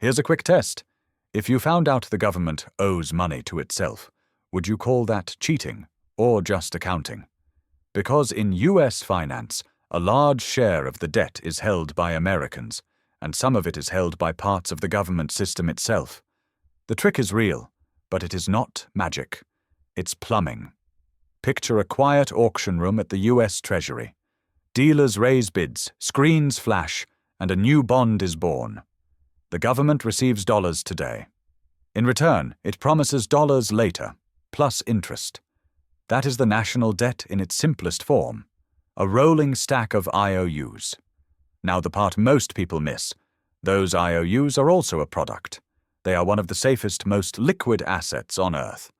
Here's a quick test. If you found out the government owes money to itself, would you call that cheating or just accounting? Because in US finance, a large share of the debt is held by Americans, and some of it is held by parts of the government system itself. The trick is real, but it is not magic. It's plumbing. Picture a quiet auction room at the US Treasury. Dealers raise bids, screens flash, and a new bond is born. The government receives dollars today. In return, it promises dollars later, plus interest. That is the national debt in its simplest form, a rolling stack of IOUs. Now the part most people miss, those IOUs are also a product. They are one of the safest, most liquid assets on Earth.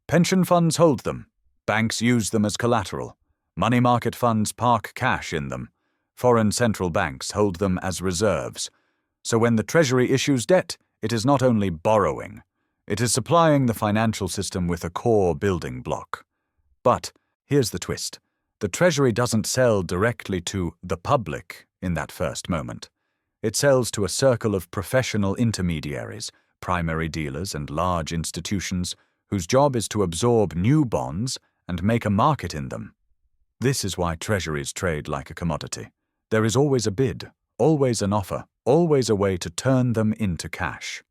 Pension funds hold them. Banks use them as collateral. Money market funds park cash in them. Foreign central banks hold them as reserves. So when the Treasury issues debt, it is not only borrowing. It is supplying the financial system with a core building block. But here's the twist. The Treasury doesn't sell directly to the public in that first moment. It sells to a circle of professional intermediaries, primary dealers and large institutions whose job is to absorb new bonds and make a market in them. This is why Treasuries trade like a commodity. There is always a bid, always an offer, always a way to turn them into cash.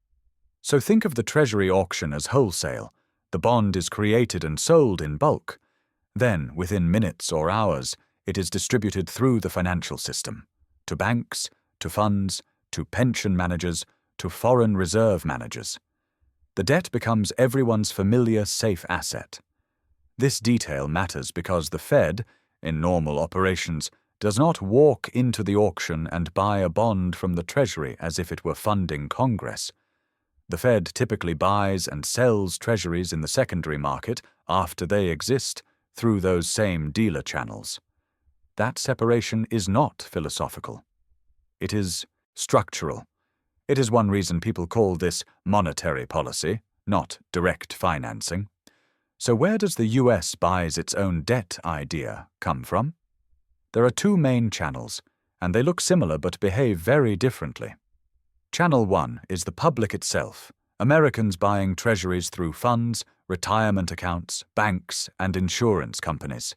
So think of the Treasury auction as wholesale. The bond is created and sold in bulk. Then, within minutes or hours, it is distributed through the financial system, to banks, to funds, to pension managers, to foreign reserve managers. The debt becomes everyone's familiar safe asset. This detail matters because the Fed, in normal operations, does not walk into the auction and buy a bond from the Treasury as if it were funding Congress. The Fed typically buys and sells Treasuries in the secondary market after they exist through those same dealer channels. That separation is not philosophical. It is structural. It is one reason people call this monetary policy, not direct financing. So where does the US buys its own debt idea come from? There are two main channels, and they look similar but behave very differently. Channel 1 is the public itself, Americans buying Treasuries through funds, retirement accounts, banks, and insurance companies.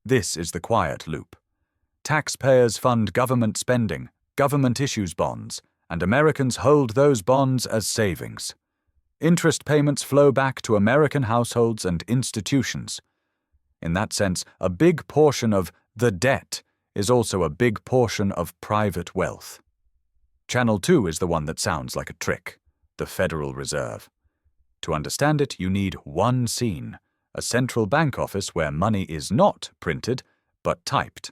This is the quiet loop. Taxpayers fund government spending, government issues bonds, and Americans hold those bonds as savings. Interest payments flow back to American households and institutions. In that sense, a big portion of the debt is also a big portion of private wealth. Channel 2 is the one that sounds like a trick, the Federal Reserve. To understand it, you need one scene, a central bank office where money is not printed, but typed.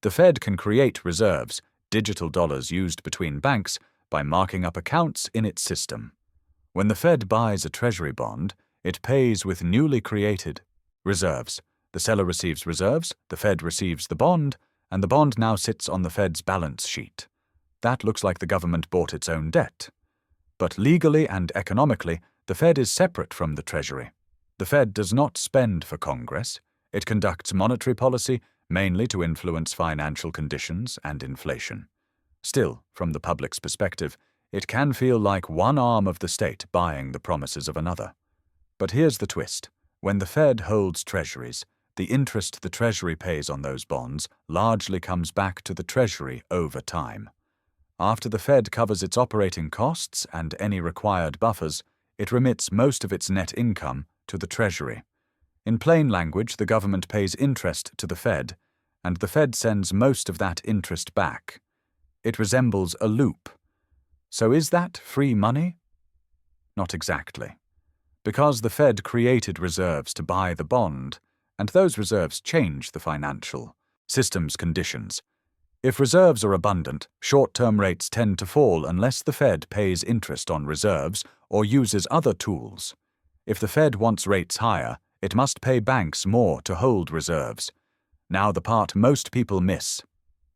The Fed can create reserves, digital dollars used between banks, by marking up accounts in its system. When the Fed buys a Treasury bond, it pays with newly created reserves. The seller receives reserves, the Fed receives the bond, and the bond now sits on the Fed's balance sheet. That looks like the government bought its own debt. But legally and economically, the Fed is separate from the Treasury. The Fed does not spend for Congress. It conducts monetary policy, mainly to influence financial conditions and inflation. Still, from the public's perspective, it can feel like one arm of the state buying the promises of another. But here's the twist. When the Fed holds Treasuries, the interest the Treasury pays on those bonds largely comes back to the Treasury over time. After the Fed covers its operating costs and any required buffers, it remits most of its net income to the Treasury. In plain language, the government pays interest to the Fed, and the Fed sends most of that interest back. It resembles a loop. So is that free money? Not exactly. Because the Fed created reserves to buy the bond, and those reserves change the financial system's conditions. If reserves are abundant, short-term rates tend to fall unless the Fed pays interest on reserves or uses other tools. If the Fed wants rates higher, it must pay banks more to hold reserves. Now the part most people miss.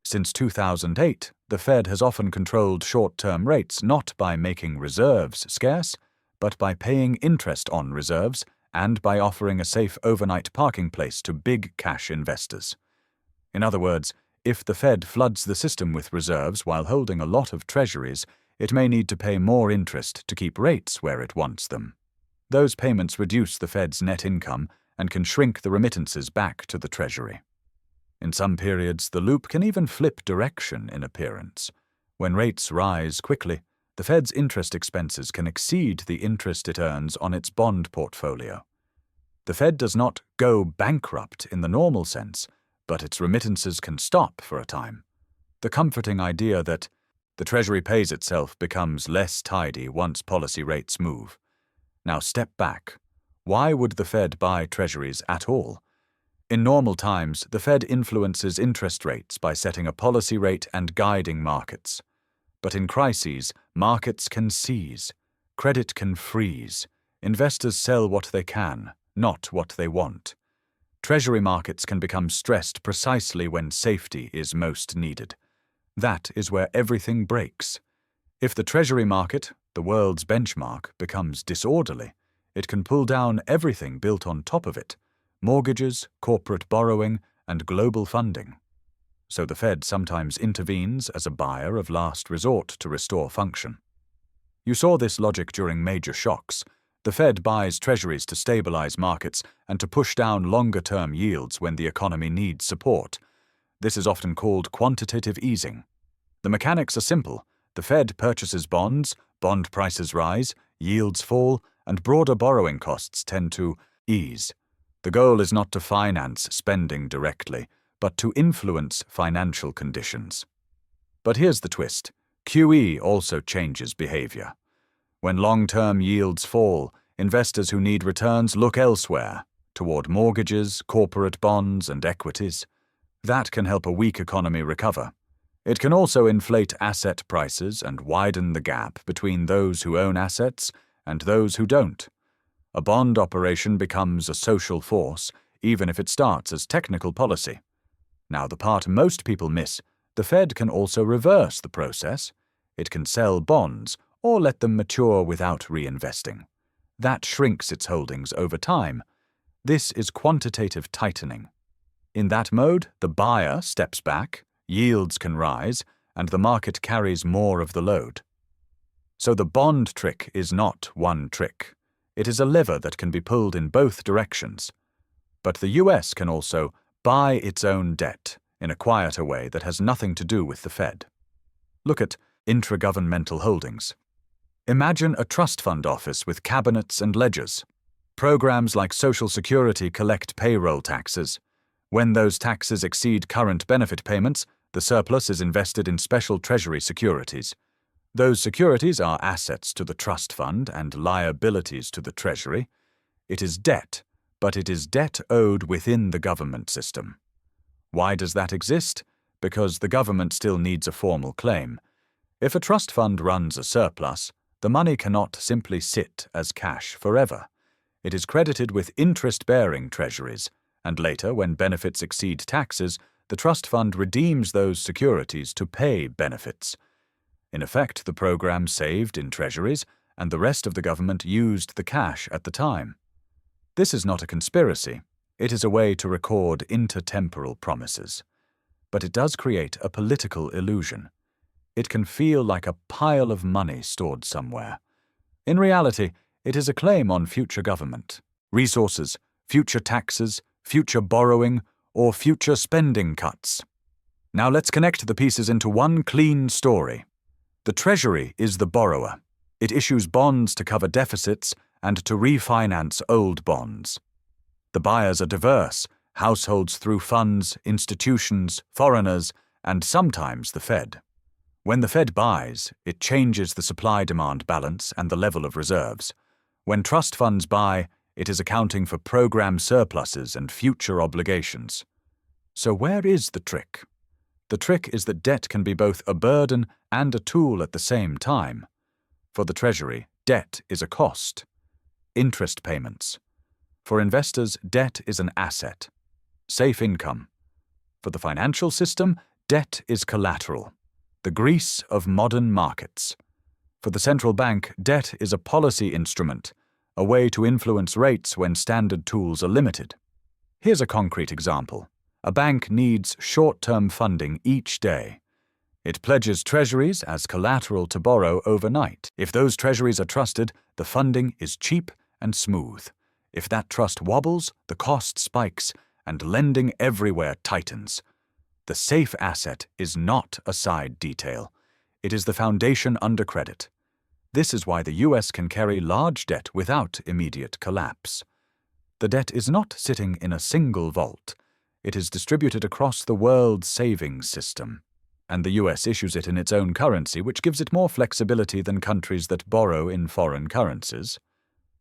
Since 2008, the Fed has often controlled short-term rates not by making reserves scarce, but by paying interest on reserves and by offering a safe overnight parking place to big cash investors. In other words, if the Fed floods the system with reserves while holding a lot of treasuries, it may need to pay more interest to keep rates where it wants them. Those payments reduce the Fed's net income and can shrink the remittances back to the Treasury. In some periods, the loop can even flip direction in appearance. When rates rise quickly, the Fed's interest expenses can exceed the interest it earns on its bond portfolio. The Fed does not go bankrupt in the normal sense, but its remittances can stop for a time. The comforting idea that the Treasury pays itself becomes less tidy once policy rates move. Now step back. Why would the Fed buy Treasuries at all? In normal times, the Fed influences interest rates by setting a policy rate and guiding markets. But in crises, markets can seize, credit can freeze, investors sell what they can, not what they want. Treasury markets can become stressed precisely when safety is most needed. That is where everything breaks. If the Treasury market, the world's benchmark, becomes disorderly, it can pull down everything built on top of it: mortgages, corporate borrowing, and global funding. So the Fed sometimes intervenes as a buyer of last resort to restore function. You saw this logic during major shocks. The Fed buys Treasuries to stabilize markets and to push down longer-term yields when the economy needs support. This is often called quantitative easing. The mechanics are simple. The Fed purchases bonds, bond prices rise, yields fall, and broader borrowing costs tend to ease. The goal is not to finance spending directly, but to influence financial conditions. But here's the twist. QE also changes behavior. When long-term yields fall, investors who need returns look elsewhere, toward mortgages, corporate bonds, and equities. That can help a weak economy recover. It can also inflate asset prices and widen the gap between those who own assets and those who don't. A bond operation becomes a social force, even if it starts as technical policy. Now, the part most people miss: the Fed can also reverse the process. It can sell bonds or let them mature without reinvesting. That shrinks its holdings over time. This is quantitative tightening. In that mode, the buyer steps back, yields can rise, and the market carries more of the load. So the bond trick is not one trick. It is a lever that can be pulled in both directions. But the US can also buy its own debt in a quieter way that has nothing to do with the Fed. Look at intragovernmental holdings. Imagine a trust fund office with cabinets and ledgers. Programs like Social Security collect payroll taxes. When those taxes exceed current benefit payments, the surplus is invested in special Treasury securities. Those securities are assets to the trust fund and liabilities to the Treasury. It is debt, but it is debt owed within the government system. Why does that exist? Because the government still needs a formal claim. If a trust fund runs a surplus, the money cannot simply sit as cash forever. It is credited with interest-bearing treasuries, and later, when benefits exceed taxes, the trust fund redeems those securities to pay benefits. In effect, the program saved in treasuries, and the rest of the government used the cash at the time. This is not a conspiracy. It is a way to record intertemporal promises. But it does create a political illusion. It can feel like a pile of money stored somewhere. In reality, it is a claim on future government, resources, future taxes, future borrowing, or future spending cuts. Now let's connect the pieces into one clean story. The Treasury is the borrower. It issues bonds to cover deficits and to refinance old bonds. The buyers are diverse: households through funds, institutions, foreigners, and sometimes the Fed. When the Fed buys, it changes the supply-demand balance and the level of reserves. When trust funds buy, it is accounting for program surpluses and future obligations. So where is the trick? The trick is that debt can be both a burden and a tool at the same time. For the Treasury, debt is a cost. Interest payments. For investors, debt is an asset. Safe income. For the financial system, debt is collateral. The grease of modern markets. For the central bank, debt is a policy instrument, a way to influence rates when standard tools are limited. Here's a concrete example. A bank needs short-term funding each day. It pledges treasuries as collateral to borrow overnight. If those treasuries are trusted, the funding is cheap and smooth. If that trust wobbles, the cost spikes, and lending everywhere tightens. The safe asset is not a side detail. It is the foundation under credit. This is why the US can carry large debt without immediate collapse. The debt is not sitting in a single vault. It is distributed across the world's savings system, and the US issues it in its own currency, which gives it more flexibility than countries that borrow in foreign currencies.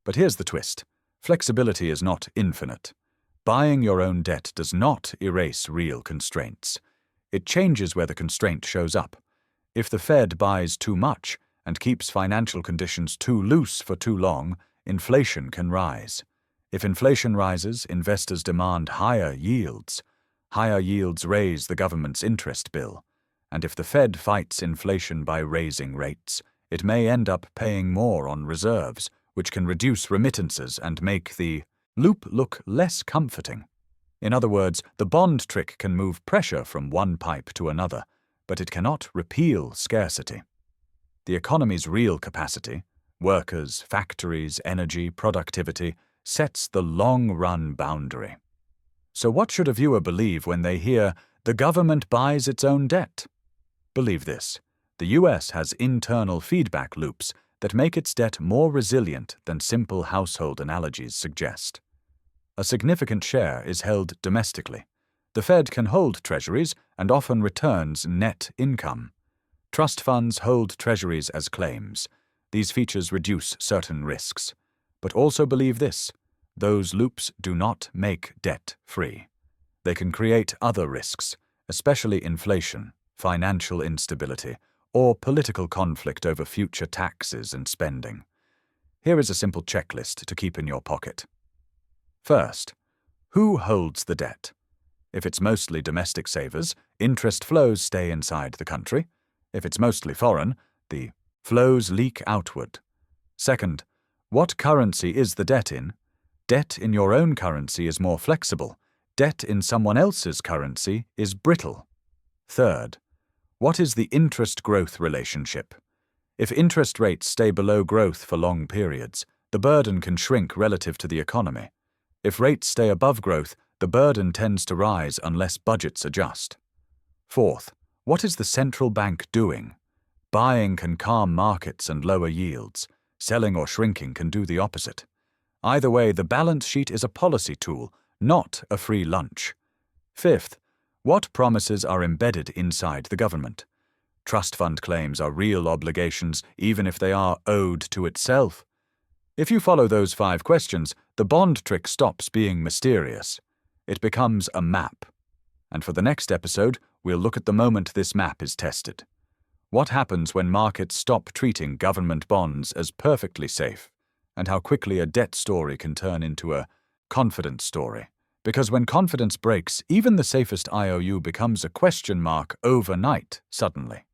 But here's the twist. Flexibility is not infinite. Buying your own debt does not erase real constraints. It changes where the constraint shows up. If the Fed buys too much and keeps financial conditions too loose for too long, inflation can rise. If inflation rises, investors demand higher yields. Higher yields raise the government's interest bill. And if the Fed fights inflation by raising rates, it may end up paying more on reserves, which can reduce remittances and make the loop look less comforting. In other words, the bond trick can move pressure from one pipe to another, but it cannot repeal scarcity. The economy's real capacity, workers, factories, energy, productivity, sets the long-run boundary. So what should a viewer believe when they hear, "The government buys its own debt"? Believe this: the US has internal feedback loops that make its debt more resilient than simple household analogies suggest. A significant share is held domestically. The Fed can hold treasuries and often returns net income. Trust funds hold treasuries as claims. These features reduce certain risks. But also believe this: those loops do not make debt free. They can create other risks, especially inflation, financial instability, or political conflict over future taxes and spending. Here is a simple checklist to keep in your pocket. First, who holds the debt? If it's mostly domestic savers, interest flows stay inside the country. If it's mostly foreign, the flows leak outward. Second, what currency is the debt in? Debt in your own currency is more flexible. Debt in someone else's currency is brittle. Third, what is the interest-growth relationship? If interest rates stay below growth for long periods, the burden can shrink relative to the economy. If rates stay above growth, the burden tends to rise unless budgets adjust. Fourth, what is the central bank doing? Buying can calm markets and lower yields. Selling or shrinking can do the opposite. Either way, the balance sheet is a policy tool, not a free lunch. Fifth, what promises are embedded inside the government? Trust fund claims are real obligations, even if they are owed to itself. If you follow those 5 questions, the bond trick stops being mysterious. It becomes a map. And for the next episode, we'll look at the moment this map is tested. What happens when markets stop treating government bonds as perfectly safe, and how quickly a debt story can turn into a confidence story. Because when confidence breaks, even the safest IOU becomes a question mark overnight, suddenly.